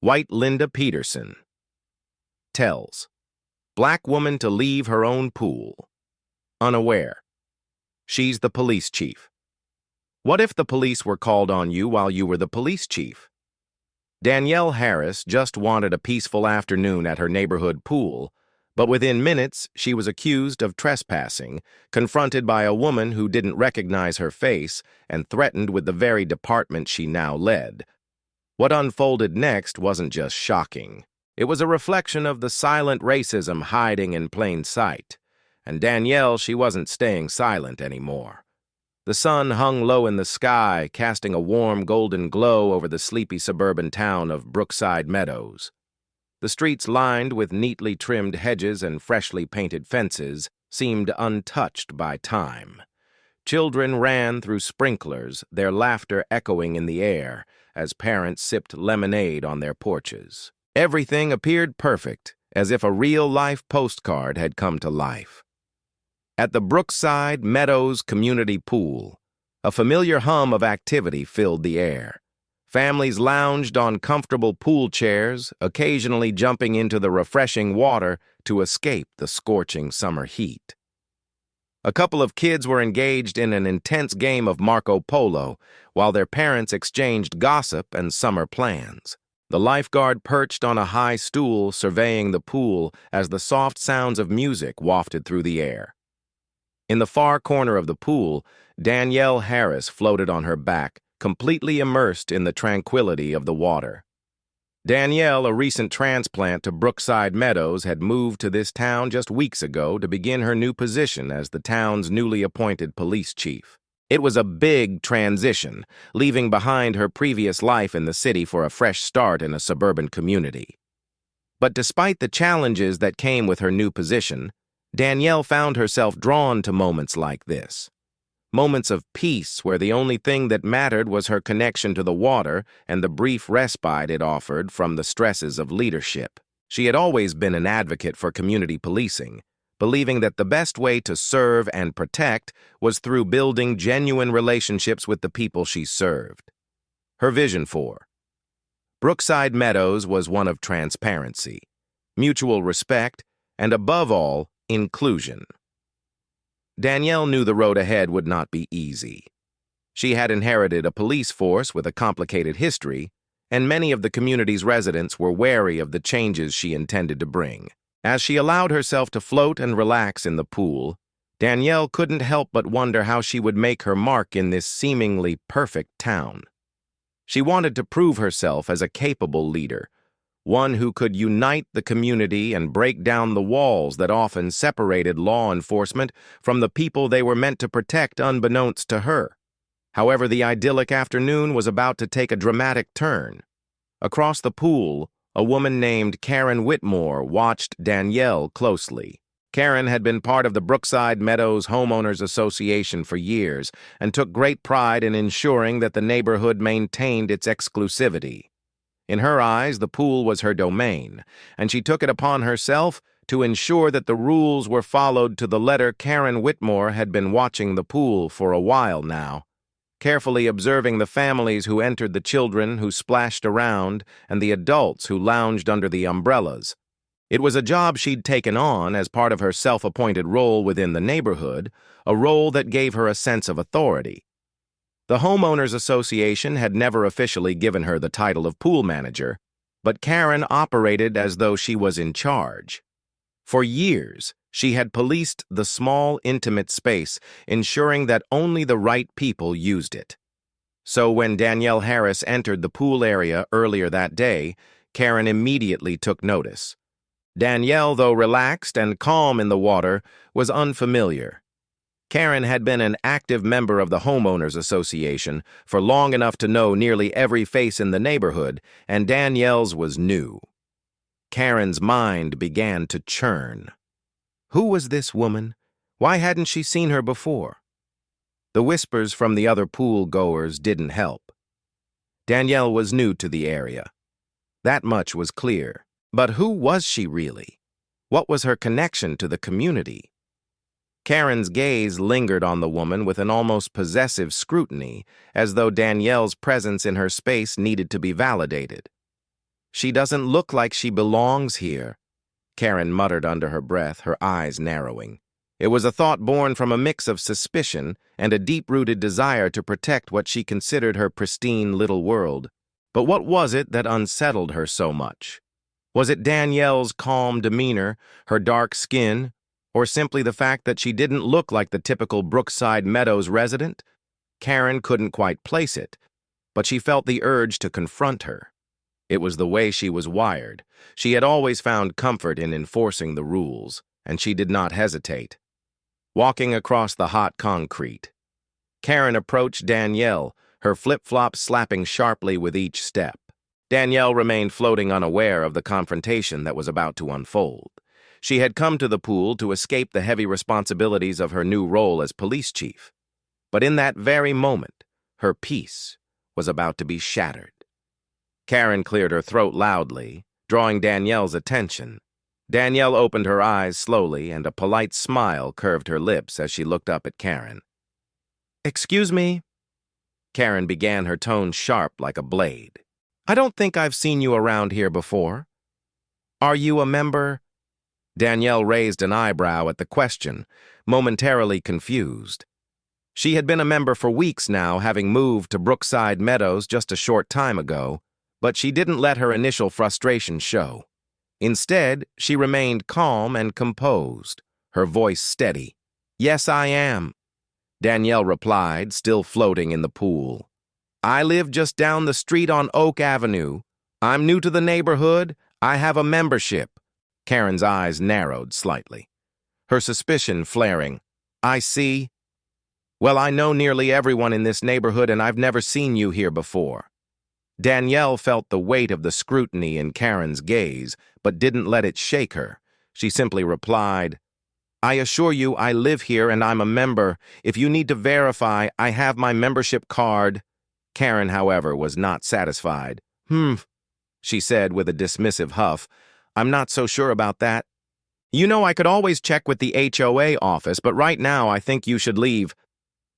White Linda Peterson. Tells. Black woman to leave her own pool. Unaware. She's the police chief. What if the police were called on you while you were the police chief? Danielle Harris just wanted a peaceful afternoon at her neighborhood pool, but within minutes she was accused of trespassing, confronted by a woman who didn't recognize her face, and threatened with the very department she now led. What unfolded next wasn't just shocking. It was a reflection of the silent racism hiding in plain sight. And Danielle, she wasn't staying silent anymore. The sun hung low in the sky, casting a warm golden glow over the sleepy suburban town of Brookside Meadows. The streets, lined with neatly trimmed hedges and freshly painted fences, seemed untouched by time. Children ran through sprinklers, their laughter echoing in the air as parents sipped lemonade on their porches. Everything appeared perfect, as if a real-life postcard had come to life. At the Brookside Meadows Community Pool, a familiar hum of activity filled the air. Families lounged on comfortable pool chairs, occasionally jumping into the refreshing water to escape the scorching summer heat. A couple of kids were engaged in an intense game of Marco Polo, while their parents exchanged gossip and summer plans. The lifeguard perched on a high stool, surveying the pool as the soft sounds of music wafted through the air. In the far corner of the pool, Danielle Harris floated on her back, completely immersed in the tranquility of the water. Danielle, a recent transplant to Brookside Meadows, had moved to this town just weeks ago to begin her new position as the town's newly appointed police chief. It was a big transition, leaving behind her previous life in the city for a fresh start in a suburban community. But despite the challenges that came with her new position, Danielle found herself drawn to moments like this. Moments of peace where the only thing that mattered was her connection to the water and the brief respite it offered from the stresses of leadership. She had always been an advocate for community policing, believing that the best way to serve and protect was through building genuine relationships with the people she served. Her vision for Brookside Meadows was one of transparency, mutual respect, and above all, inclusion. Danielle knew the road ahead would not be easy. She had inherited a police force with a complicated history, and many of the community's residents were wary of the changes she intended to bring. As she allowed herself to float and relax in the pool, Danielle couldn't help but wonder how she would make her mark in this seemingly perfect town. She wanted to prove herself as a capable leader, one who could unite the community and break down the walls that often separated law enforcement from the people they were meant to protect unbeknownst to her. However, the idyllic afternoon was about to take a dramatic turn. Across the pool, a woman named Karen Whitmore watched Danielle closely. Karen had been part of the Brookside Meadows Homeowners Association for years and took great pride in ensuring that the neighborhood maintained its exclusivity. In her eyes, the pool was her domain, and she took it upon herself to ensure that the rules were followed to the letter. Karen Whitmore had been watching the pool for a while now, carefully observing the families who entered, the children who splashed around, and the adults who lounged under the umbrellas. It was a job she'd taken on as part of her self-appointed role within the neighborhood, a role that gave her a sense of authority. The Homeowners Association had never officially given her the title of pool manager, but Karen operated as though she was in charge. For years, she had policed the small, intimate space, ensuring that only the right people used it. So when Danielle Harris entered the pool area earlier that day, Karen immediately took notice. Danielle, though relaxed and calm in the water, was unfamiliar. Karen had been an active member of the Homeowners Association for long enough to know nearly every face in the neighborhood, and Danielle's was new. Karen's mind began to churn. Who was this woman? Why hadn't she seen her before? The whispers from the other pool-goers didn't help. Danielle was new to the area. That much was clear. But who was she really? What was her connection to the community? Karen's gaze lingered on the woman with an almost possessive scrutiny, as though Danielle's presence in her space needed to be validated. She doesn't look like she belongs here, Karen muttered under her breath, her eyes narrowing. It was a thought born from a mix of suspicion and a deep-rooted desire to protect what she considered her pristine little world. But what was it that unsettled her so much? Was it Danielle's calm demeanor, her dark skin, or simply the fact that she didn't look like the typical Brookside Meadows resident? Karen couldn't quite place it, but she felt the urge to confront her. It was the way she was wired. She had always found comfort in enforcing the rules, and she did not hesitate. Walking across the hot concrete, Karen approached Danielle, her flip-flops slapping sharply with each step. Danielle remained floating, unaware of the confrontation that was about to unfold. She had come to the pool to escape the heavy responsibilities of her new role as police chief. But in that very moment, her peace was about to be shattered. Karen cleared her throat loudly, drawing Danielle's attention. Danielle opened her eyes slowly, and a polite smile curved her lips as she looked up at Karen. "Excuse me?" Karen began, her tone sharp like a blade. "I don't think I've seen you around here before. Are you a member?" Danielle raised an eyebrow at the question, momentarily confused. She had been a member for weeks now, having moved to Brookside Meadows just a short time ago, but she didn't let her initial frustration show. Instead, she remained calm and composed, her voice steady. "Yes, I am," Danielle replied, still floating in the pool. "I live just down the street on Oak Avenue. I'm new to the neighborhood. I have a membership." Karen's eyes narrowed slightly, her suspicion flaring. "I see. Well, I know nearly everyone in this neighborhood, and I've never seen you here before." Danielle felt the weight of the scrutiny in Karen's gaze, but didn't let it shake her. She simply replied, "I assure you I live here and I'm a member. If you need to verify, I have my membership card." Karen, however, was not satisfied. She said with a dismissive huff. "I'm not so sure about that. You know, I could always check with the HOA office, but right now I think you should leave.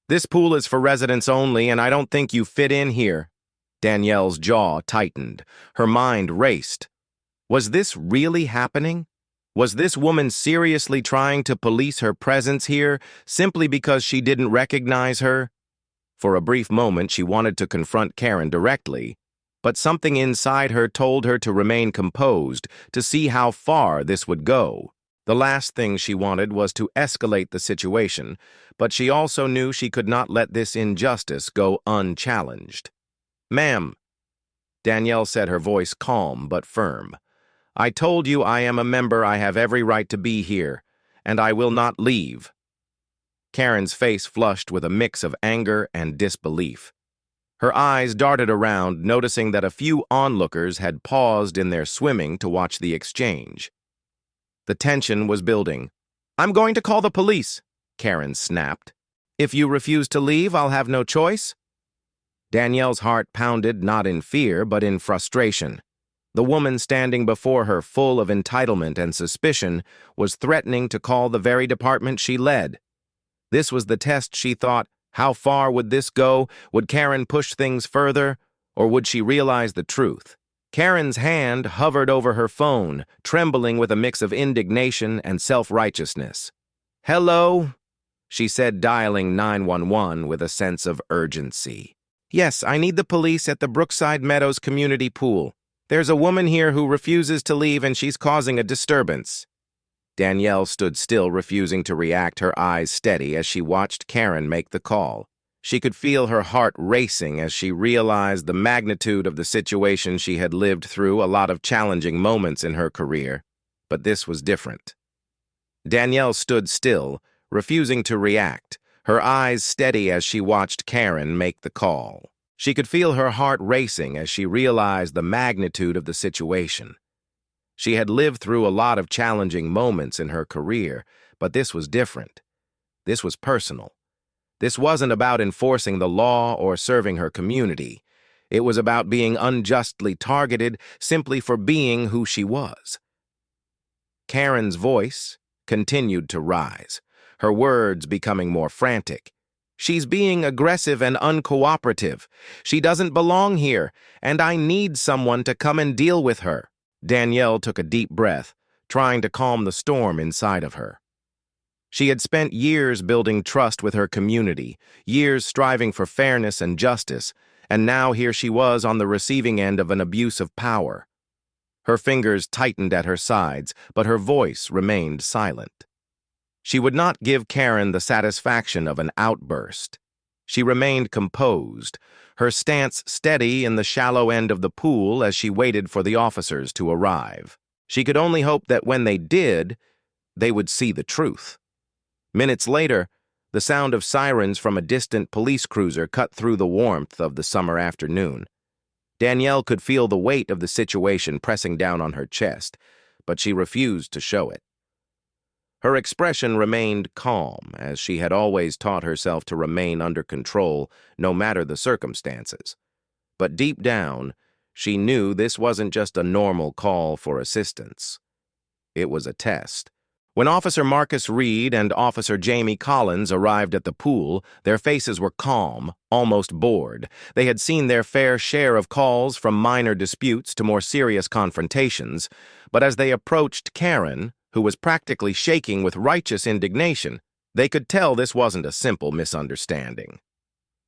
This pool is for residents only, and I don't think you fit in here." Danielle's jaw tightened. Her mind raced. Was this really happening? Was this woman seriously trying to police her presence here simply because she didn't recognize her? For a brief moment, she wanted to confront Karen directly, but something inside her told her to remain composed, to see how far this would go. The last thing she wanted was to escalate the situation, but she also knew she could not let this injustice go unchallenged. "Ma'am," Danielle said, her voice calm but firm, "I told you I am a member. I have every right to be here, and I will not leave." Karen's face flushed with a mix of anger and disbelief. Her eyes darted around, noticing that a few onlookers had paused in their swimming to watch the exchange. The tension was building. "I'm going to call the police," Karen snapped. "If you refuse to leave, I'll have no choice." Danielle's heart pounded, not in fear, but in frustration. The woman standing before her, full of entitlement and suspicion, was threatening to call the very department she led. This was the test, she thought. How far would this go? Would Karen push things further, or would she realize the truth? Karen's hand hovered over her phone, trembling with a mix of indignation and self-righteousness. "Hello?" she said, dialing 911 with a sense of urgency. "Yes, I need the police at the Brookside Meadows community pool. There's a woman here who refuses to leave and she's causing a disturbance." Danielle stood still, refusing to react, her eyes steady as she watched Karen make the call. She could feel her heart racing as she realized the magnitude of the situation. She had lived through a lot of challenging moments in her career, but this was different. Danielle stood still, refusing to react, her eyes steady as she watched Karen make the call. She could feel her heart racing as she realized the magnitude of the situation. She had lived through a lot of challenging moments in her career, but this was different. This was personal. This wasn't about enforcing the law or serving her community. It was about being unjustly targeted simply for being who she was. Karen's voice continued to rise, her words becoming more frantic. She's being aggressive and uncooperative. She doesn't belong here, and I need someone to come and deal with her." Danielle took a deep breath, trying to calm the storm inside of her. She had spent years building trust with her community, years striving for fairness and justice, and now here she was on the receiving end of an abuse of power. Her fingers tightened at her sides, but her voice remained silent. She would not give Karen the satisfaction of an outburst. She remained composed, her stance steady in the shallow end of the pool as she waited for the officers to arrive. She could only hope that when they did, they would see the truth. Minutes later, the sound of sirens from a distant police cruiser cut through the warmth of the summer afternoon. Danielle could feel the weight of the situation pressing down on her chest, but she refused to show it. Her expression remained calm, as she had always taught herself to remain under control, no matter the circumstances. But deep down, she knew this wasn't just a normal call for assistance. It was a test. When Officer Marcus Reed and Officer Jamie Collins arrived at the pool, their faces were calm, almost bored. They had seen their fair share of calls from minor disputes to more serious confrontations, but as they approached Karen, who was practically shaking with righteous indignation, they could tell this wasn't a simple misunderstanding.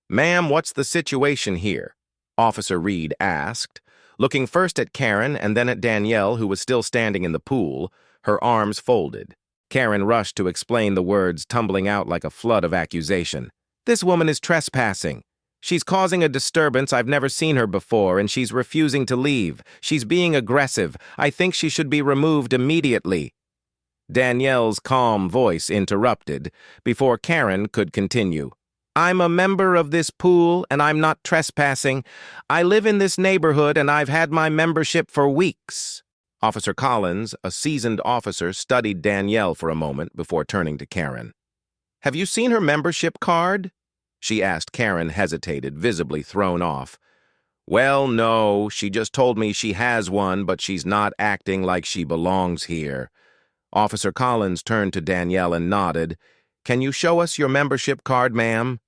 "Ma'am, what's the situation here?" Officer Reed asked, looking first at Karen and then at Danielle, who was still standing in the pool, her arms folded. Karen rushed to explain, the words tumbling out like a flood of accusation. "This woman is trespassing. She's causing a disturbance. I've never seen her before, and she's refusing to leave. She's being aggressive. I think she should be removed immediately." Danielle's calm voice interrupted before Karen could continue. "I'm a member of this pool, and I'm not trespassing. I live in this neighborhood, and I've had my membership for weeks." Officer Collins, a seasoned officer, studied Danielle for a moment before turning to Karen. "Have you seen her membership card?" she asked. Karen hesitated, visibly thrown off. "Well, no, she just told me she has one, but she's not acting like she belongs here." Officer Collins turned to Danielle and nodded. "Can you show us your membership card, ma'am?"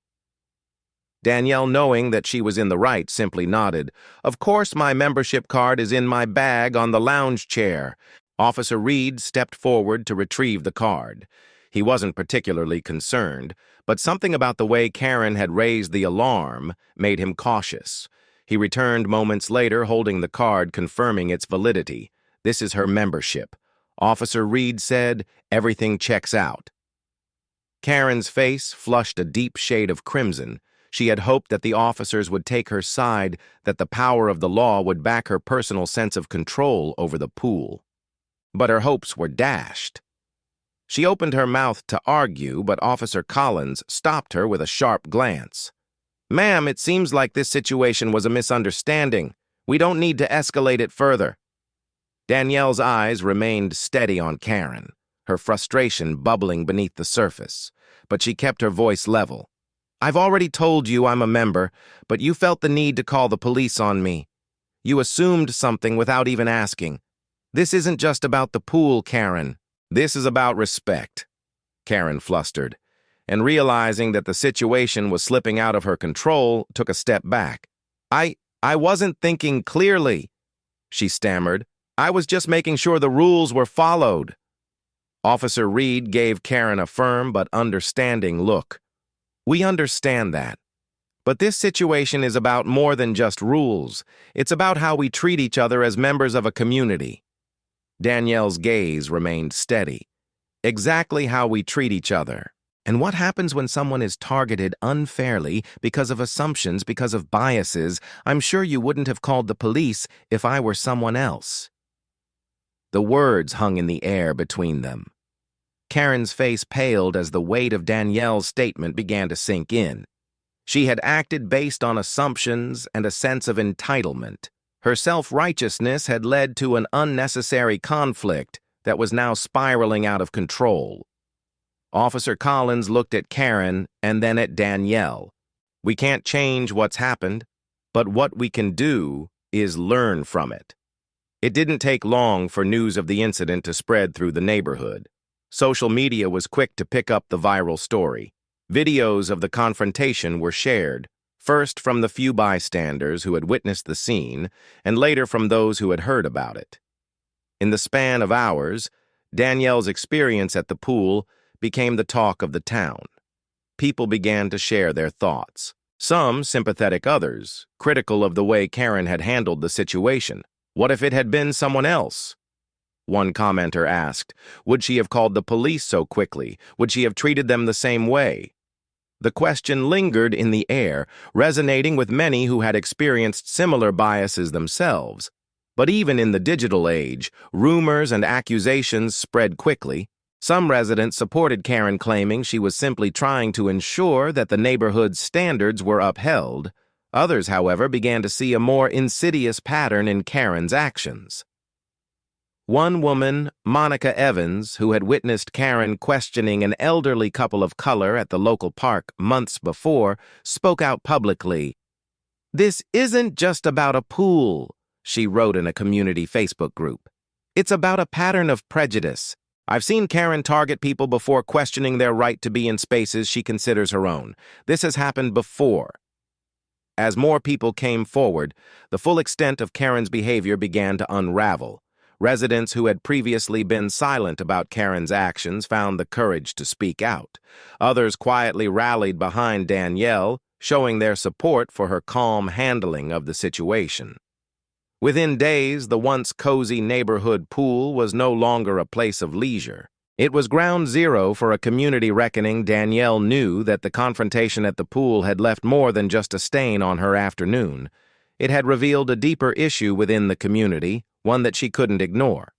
Danielle, knowing that she was in the right, simply nodded. "Of course, my membership card is in my bag on the lounge chair." Officer Reed stepped forward to retrieve the card. He wasn't particularly concerned, but something about the way Karen had raised the alarm made him cautious. He returned moments later, holding the card, confirming its validity. "This is her membership." Officer Reed said, "Everything checks out." Karen's face flushed a deep shade of crimson. She had hoped that the officers would take her side, that the power of the law would back her personal sense of control over the pool. But her hopes were dashed. She opened her mouth to argue, but Officer Collins stopped her with a sharp glance. "Ma'am, it seems like this situation was a misunderstanding. We don't need to escalate it further." Danielle's eyes remained steady on Karen, her frustration bubbling beneath the surface, but she kept her voice level. "I've already told you I'm a member, but you felt the need to call the police on me. You assumed something without even asking. This isn't just about the pool, Karen. This is about respect." Karen flustered, and realizing that the situation was slipping out of her control, took a step back. I wasn't thinking clearly," she stammered. "I was just making sure the rules were followed." Officer Reed gave Karen a firm but understanding look. "We understand that. But this situation is about more than just rules. It's about how we treat each other as members of a community." Danielle's gaze remained steady. "Exactly how we treat each other. And what happens when someone is targeted unfairly because of assumptions, because of biases? I'm sure you wouldn't have called the police if I were someone else." The words hung in the air between them. Karen's face paled as the weight of Danielle's statement began to sink in. She had acted based on assumptions and a sense of entitlement. Her self-righteousness had led to an unnecessary conflict that was now spiraling out of control. Officer Collins looked at Karen and then at Danielle. "We can't change what's happened, but what we can do is learn from it." It didn't take long for news of the incident to spread through the neighborhood. Social media was quick to pick up the viral story. Videos of the confrontation were shared, first from the few bystanders who had witnessed the scene, and later from those who had heard about it. In the span of hours, Danielle's experience at the pool became the talk of the town. People began to share their thoughts. Some sympathetic, others critical of the way Karen had handled the situation. What if it had been someone else? One commenter asked, would she have called the police so quickly? Would she have treated them the same way? The question lingered in the air, resonating with many who had experienced similar biases themselves. But even in the digital age, rumors and accusations spread quickly. Some residents supported Karen, claiming she was simply trying to ensure that the neighborhood's standards were upheld. Others, however, began to see a more insidious pattern in Karen's actions. One woman, Monica Evans, who had witnessed Karen questioning an elderly couple of color at the local park months before, spoke out publicly. "This isn't just about a pool," she wrote in a community Facebook group. "It's about a pattern of prejudice. I've seen Karen target people before, questioning their right to be in spaces she considers her own. This has happened before." As more people came forward, the full extent of Karen's behavior began to unravel. Residents who had previously been silent about Karen's actions found the courage to speak out. Others quietly rallied behind Danielle, showing their support for her calm handling of the situation. Within days, the once cozy neighborhood pool was no longer a place of leisure. It was ground zero for a community reckoning. Danielle knew that the confrontation at the pool had left more than just a stain on her afternoon. It had revealed a deeper issue within the community, one that she couldn't ignore.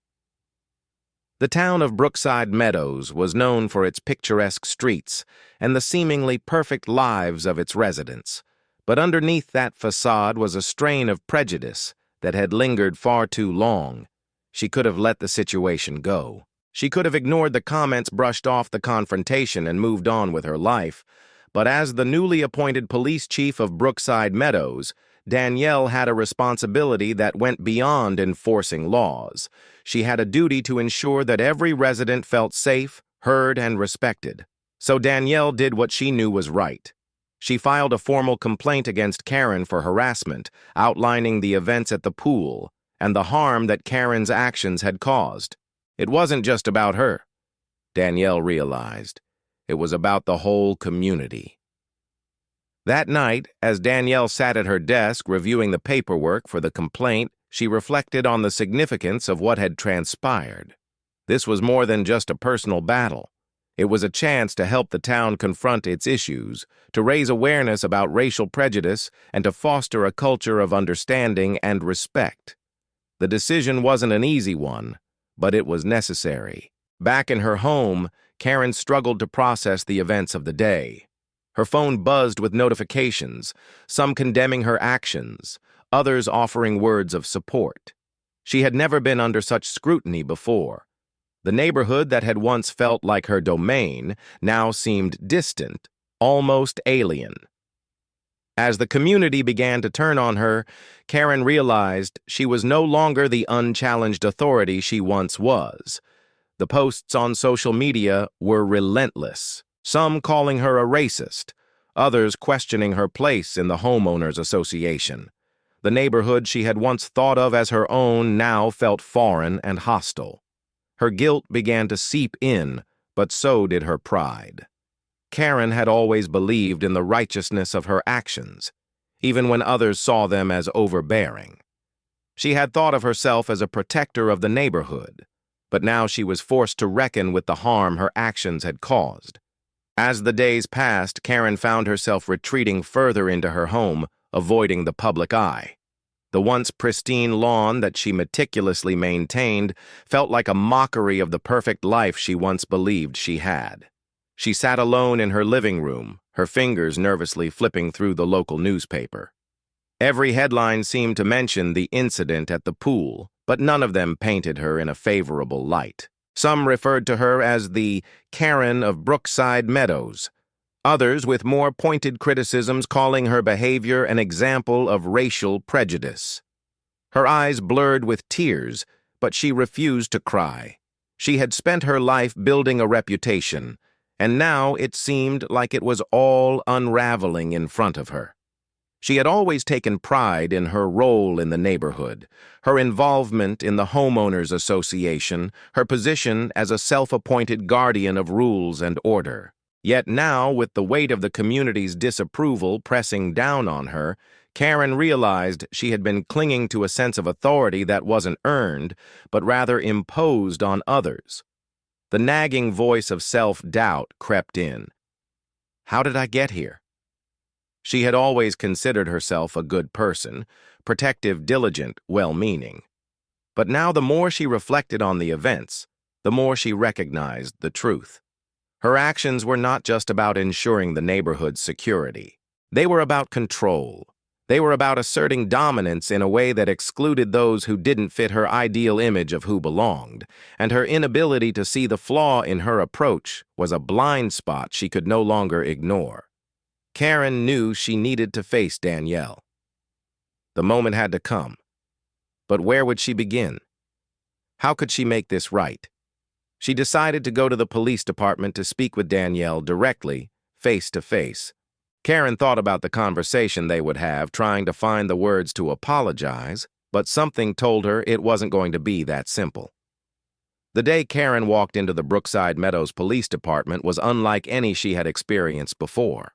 The town of Brookside Meadows was known for its picturesque streets and the seemingly perfect lives of its residents. But underneath that facade was a strain of prejudice that had lingered far too long. She could have let the situation go. She could have ignored the comments, brushed off the confrontation, and moved on with her life. But as the newly appointed police chief of Brookside Meadows, Danielle had a responsibility that went beyond enforcing laws. She had a duty to ensure that every resident felt safe, heard, and respected. So Danielle did what she knew was right. She filed a formal complaint against Karen for harassment, outlining the events at the pool and the harm that Karen's actions had caused. It wasn't just about her, Danielle realized. It was about the whole community. That night, as Danielle sat at her desk reviewing the paperwork for the complaint, she reflected on the significance of what had transpired. This was more than just a personal battle. It was a chance to help the town confront its issues, to raise awareness about racial prejudice, and to foster a culture of understanding and respect. The decision wasn't an easy one, but it was necessary. Back in her home, Karen struggled to process the events of the day. Her phone buzzed with notifications, some condemning her actions, others offering words of support. She had never been under such scrutiny before. The neighborhood that had once felt like her domain now seemed distant, almost alien. As the community began to turn on her, Karen realized she was no longer the unchallenged authority she once was. The posts on social media were relentless, some calling her a racist, others questioning her place in the homeowners association. The neighborhood she had once thought of as her own now felt foreign and hostile. Her guilt began to seep in, but so did her pride. Karen had always believed in the righteousness of her actions, even when others saw them as overbearing. She had thought of herself as a protector of the neighborhood, but now she was forced to reckon with the harm her actions had caused. As the days passed, Karen found herself retreating further into her home, avoiding the public eye. The once pristine lawn that she meticulously maintained felt like a mockery of the perfect life she once believed she had. She sat alone in her living room, her fingers nervously flipping through the local newspaper. Every headline seemed to mention the incident at the pool, but none of them painted her in a favorable light. Some referred to her as the Karen of Brookside Meadows, others with more pointed criticisms calling her behavior an example of racial prejudice. Her eyes blurred with tears, but she refused to cry. She had spent her life building a reputation, and now it seemed like it was all unraveling in front of her. She had always taken pride in her role in the neighborhood, her involvement in the homeowners association, her position as a self-appointed guardian of rules and order. Yet now, with the weight of the community's disapproval pressing down on her, Karen realized she had been clinging to a sense of authority that wasn't earned, but rather imposed on others. The nagging voice of self-doubt crept in. How did I get here? She had always considered herself a good person, protective, diligent, well-meaning. But now the more she reflected on the events, the more she recognized the truth. Her actions were not just about ensuring the neighborhood's security. They were about control. They were about asserting dominance in a way that excluded those who didn't fit her ideal image of who belonged, and her inability to see the flaw in her approach was a blind spot she could no longer ignore. Karen knew she needed to face Danielle. The moment had to come. But where would she begin? How could she make this right? She decided to go to the police department to speak with Danielle directly, face to face. Karen thought about the conversation they would have, trying to find the words to apologize, but something told her it wasn't going to be that simple. The day Karen walked into the Brookside Meadows Police Department was unlike any she had experienced before.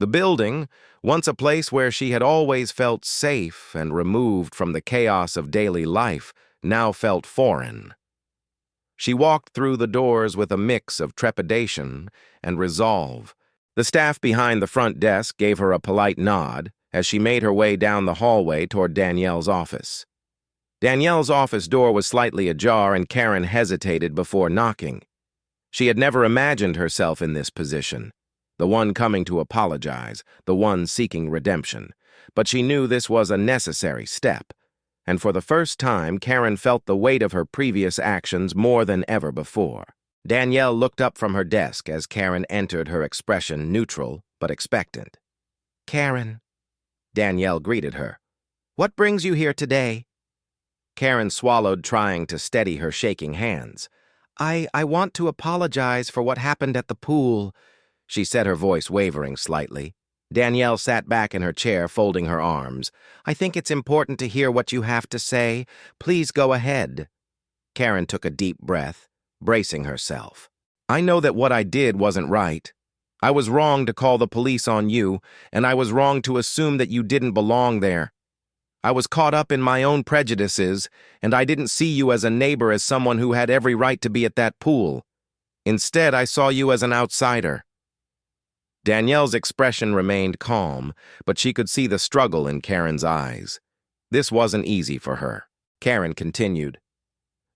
The building, once a place where she had always felt safe and removed from the chaos of daily life, now felt foreign. She walked through the doors with a mix of trepidation and resolve. The staff behind the front desk gave her a polite nod as she made her way down the hallway toward Danielle's office. Danielle's office door was slightly ajar, and Karen hesitated before knocking. She had never imagined herself in this position, the one coming to apologize, the one seeking redemption. But she knew this was a necessary step, and for the first time, Karen felt the weight of her previous actions more than ever before. Danielle looked up from her desk as Karen entered, her expression neutral but expectant. "Karen," Danielle greeted her. "What brings you here today?" Karen swallowed, trying to steady her shaking hands. I want to apologize for what happened at the pool," she said, her voice wavering slightly. Danielle sat back in her chair, folding her arms. "I think it's important to hear what you have to say. Please go ahead." Karen took a deep breath, bracing herself. "I know that what I did wasn't right. I was wrong to call the police on you, and I was wrong to assume that you didn't belong there. I was caught up in my own prejudices, and I didn't see you as a neighbor, as someone who had every right to be at that pool. Instead, I saw you as an outsider." Danielle's expression remained calm, but she could see the struggle in Karen's eyes. This wasn't easy for her. Karen continued,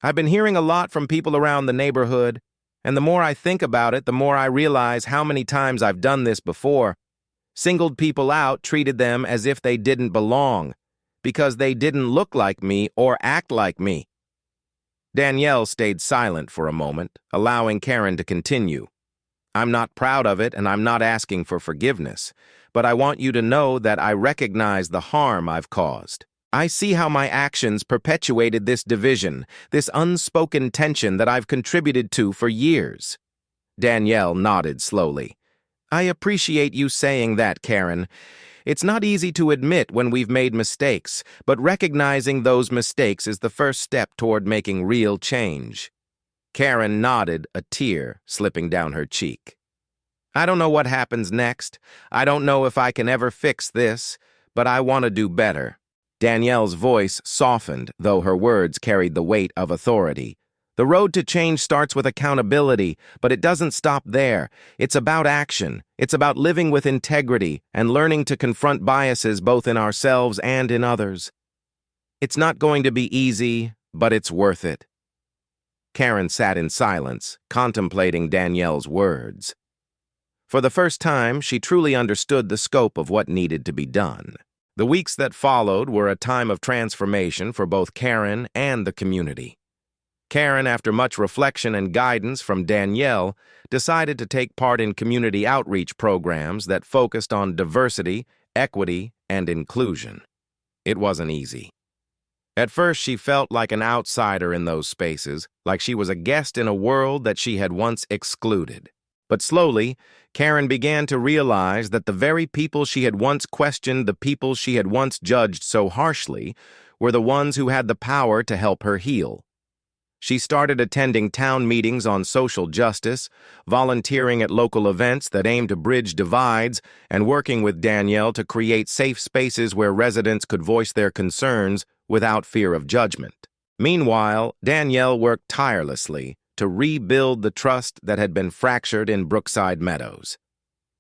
"I've been hearing a lot from people around the neighborhood, and the more I think about it, the more I realize how many times I've done this before. Singled people out, treated them as if they didn't belong, because they didn't look like me or act like me." Danielle stayed silent for a moment, allowing Karen to continue. "I'm not proud of it, and I'm not asking for forgiveness, but I want you to know that I recognize the harm I've caused. I see how my actions perpetuated this division, this unspoken tension that I've contributed to for years." Danielle nodded slowly. "I appreciate you saying that, Karen. It's not easy to admit when we've made mistakes, but recognizing those mistakes is the first step toward making real change." Karen nodded, a tear slipping down her cheek. "I don't know what happens next. I don't know if I can ever fix this, but I want to do better." Danielle's voice softened, though her words carried the weight of authority. "The road to change starts with accountability, but it doesn't stop there. It's about action. It's about living with integrity and learning to confront biases both in ourselves and in others. It's not going to be easy, but it's worth it." Karen sat in silence, contemplating Danielle's words. For the first time, she truly understood the scope of what needed to be done. The weeks that followed were a time of transformation for both Karen and the community. Karen, after much reflection and guidance from Danielle, decided to take part in community outreach programs that focused on diversity, equity, and inclusion. It wasn't easy. At first, she felt like an outsider in those spaces, like she was a guest in a world that she had once excluded. But slowly, Karen began to realize that the very people she had once questioned, the people she had once judged so harshly, were the ones who had the power to help her heal. She started attending town meetings on social justice, volunteering at local events that aimed to bridge divides, and working with Danielle to create safe spaces where residents could voice their concerns without fear of judgment. Meanwhile, Danielle worked tirelessly to rebuild the trust that had been fractured in Brookside Meadows.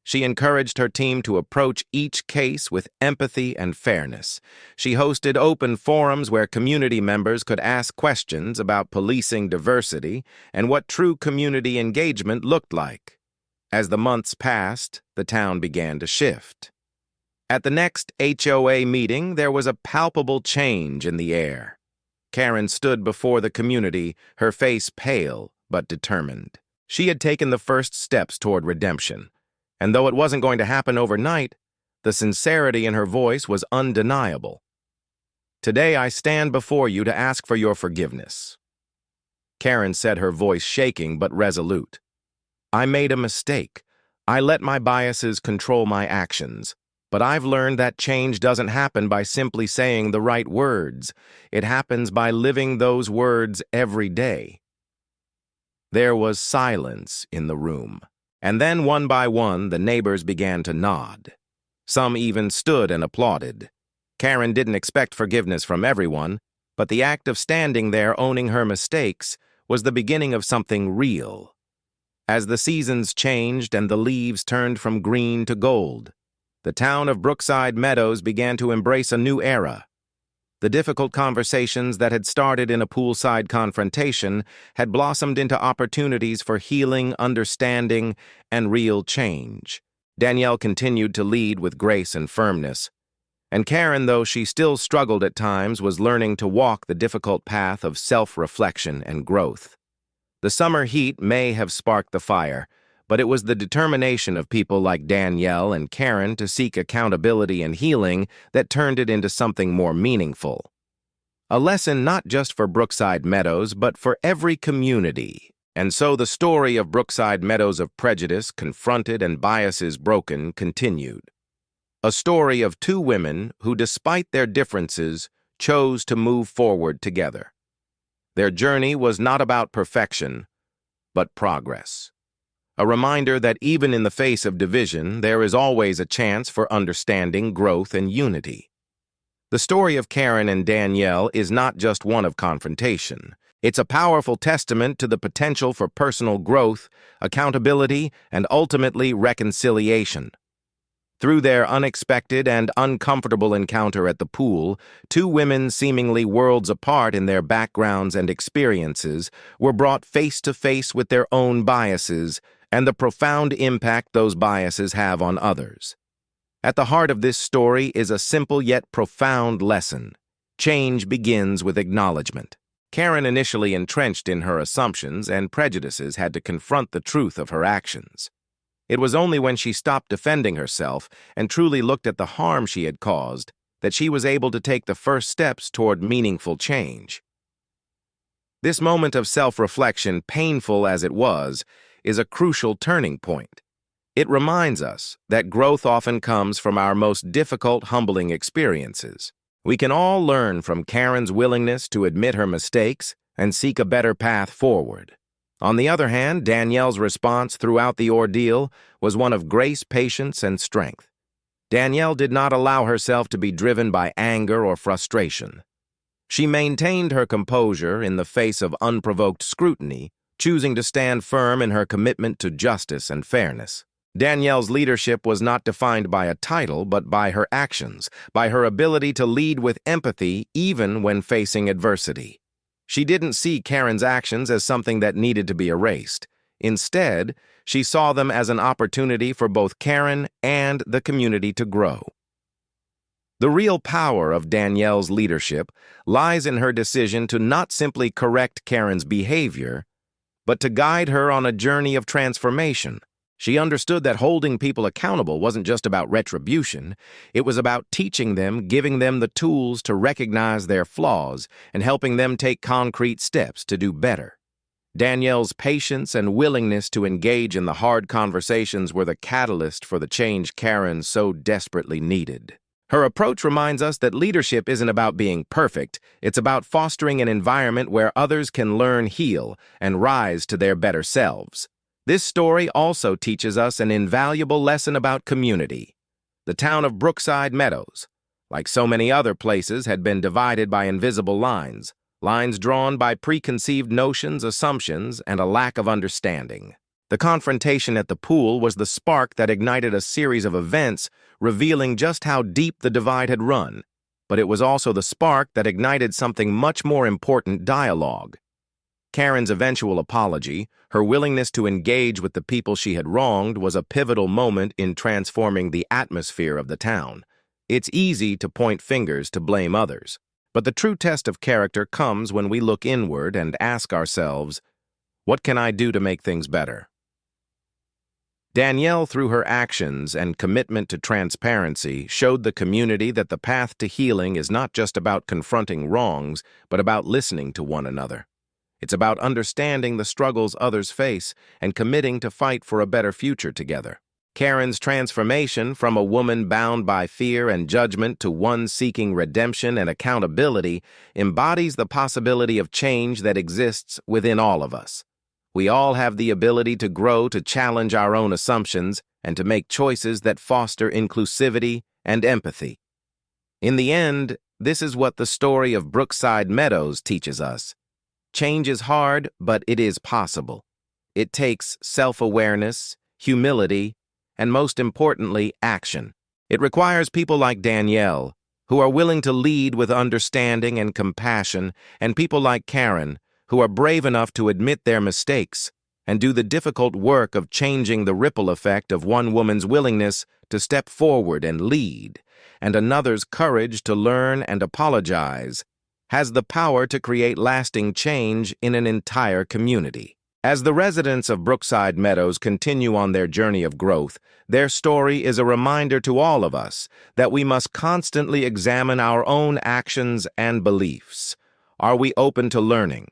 She encouraged her team to approach each case with empathy and fairness. She hosted open forums where community members could ask questions about policing diversity and what true community engagement looked like. As the months passed, the town began to shift. At the next HOA meeting, there was a palpable change in the air. Karen stood before the community, her face pale but determined. She had taken the first steps toward redemption. And though it wasn't going to happen overnight, the sincerity in her voice was undeniable. "Today I stand before you to ask for your forgiveness." Karen said, her voice shaking but resolute. "I made a mistake. I let my biases control my actions. But I've learned that change doesn't happen by simply saying the right words. It happens by living those words every day." There was silence in the room. And then, one by one, the neighbors began to nod. Some even stood and applauded. Karen didn't expect forgiveness from everyone, but the act of standing there owning her mistakes was the beginning of something real. As the seasons changed and the leaves turned from green to gold, the town of Brookside Meadows began to embrace a new era. The difficult conversations that had started in a poolside confrontation had blossomed into opportunities for healing, understanding, and real change. Danielle continued to lead with grace and firmness, and Karen, though she still struggled at times, was learning to walk the difficult path of self-reflection and growth. The summer heat may have sparked the fire, but it was the determination of people like Danielle and Karen to seek accountability and healing that turned it into something more meaningful. A lesson not just for Brookside Meadows, but for every community. And so the story of Brookside Meadows of prejudice, confronted and biases broken, continued. A story of two women who, despite their differences, chose to move forward together. Their journey was not about perfection, but progress. A reminder that even in the face of division, there is always a chance for understanding, growth, and unity. The story of Karen and Danielle is not just one of confrontation. It's a powerful testament to the potential for personal growth, accountability, and ultimately reconciliation. Through their unexpected and uncomfortable encounter at the pool, two women seemingly worlds apart in their backgrounds and experiences were brought face to face with their own biases and the profound impact those biases have on others. At the heart of this story is a simple yet profound lesson. Change begins with acknowledgement. Karen, initially entrenched in her assumptions and prejudices, had to confront the truth of her actions. It was only when she stopped defending herself and truly looked at the harm she had caused that she was able to take the first steps toward meaningful change. This moment of self-reflection, painful as it was, is a crucial turning point. It reminds us that growth often comes from our most difficult, humbling experiences. We can all learn from Karen's willingness to admit her mistakes and seek a better path forward. On the other hand, Danielle's response throughout the ordeal was one of grace, patience, and strength. Danielle did not allow herself to be driven by anger or frustration. She maintained her composure in the face of unprovoked scrutiny, choosing to stand firm in her commitment to justice and fairness. Danielle's leadership was not defined by a title, but by her actions, by her ability to lead with empathy even when facing adversity. She didn't see Karen's actions as something that needed to be erased. Instead, she saw them as an opportunity for both Karen and the community to grow. The real power of Danielle's leadership lies in her decision to not simply correct Karen's behavior, but to guide her on a journey of transformation. She understood that holding people accountable wasn't just about retribution. It was about teaching them, giving them the tools to recognize their flaws, and helping them take concrete steps to do better. Danielle's patience and willingness to engage in the hard conversations were the catalyst for the change Karen so desperately needed. Her approach reminds us that leadership isn't about being perfect, it's about fostering an environment where others can learn, heal, and rise to their better selves. This story also teaches us an invaluable lesson about community. The town of Brookside Meadows, like so many other places, had been divided by invisible lines drawn by preconceived notions, assumptions, and a lack of understanding. The confrontation at the pool was the spark that ignited a series of events, revealing just how deep the divide had run. But it was also the spark that ignited something much more important: dialogue. Karen's eventual apology, her willingness to engage with the people she had wronged, was a pivotal moment in transforming the atmosphere of the town. It's easy to point fingers to blame others, but the true test of character comes when we look inward and ask ourselves, what can I do to make things better? Danielle, through her actions and commitment to transparency, showed the community that the path to healing is not just about confronting wrongs, but about listening to one another. It's about understanding the struggles others face and committing to fight for a better future together. Karen's transformation from a woman bound by fear and judgment to one seeking redemption and accountability embodies the possibility of change that exists within all of us. We all have the ability to grow, to challenge our own assumptions, and to make choices that foster inclusivity and empathy. In the end, this is what the story of Brookside Meadows teaches us. Change is hard, but it is possible. It takes self-awareness, humility, and most importantly, action. It requires people like Danielle, who are willing to lead with understanding and compassion, and people like Karen, who are brave enough to admit their mistakes and do the difficult work of changing the ripple effect of one woman's willingness to step forward and lead, and another's courage to learn and apologize, has the power to create lasting change in an entire community. As the residents of Brookside Meadows continue on their journey of growth, their story is a reminder to all of us that we must constantly examine our own actions and beliefs. Are we open to learning?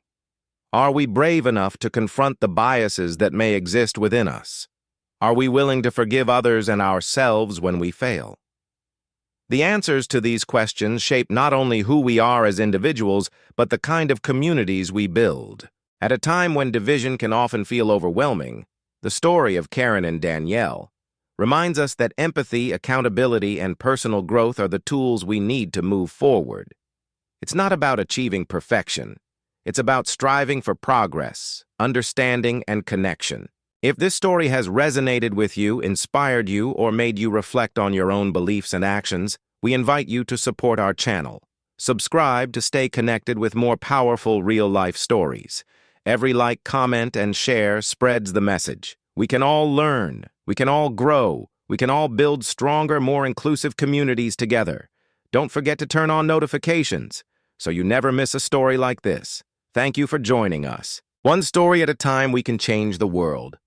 Are we brave enough to confront the biases that may exist within us? Are we willing to forgive others and ourselves when we fail? The answers to these questions shape not only who we are as individuals, but the kind of communities we build. At a time when division can often feel overwhelming, the story of Karen and Danielle reminds us that empathy, accountability, and personal growth are the tools we need to move forward. It's not about achieving perfection. It's about striving for progress, understanding, and connection. If this story has resonated with you, inspired you, or made you reflect on your own beliefs and actions, we invite you to support our channel. Subscribe to stay connected with more powerful real-life stories. Every like, comment, and share spreads the message. We can all learn. We can all grow. We can all build stronger, more inclusive communities together. Don't forget to turn on notifications so you never miss a story like this. Thank you for joining us. One story at a time, we can change the world.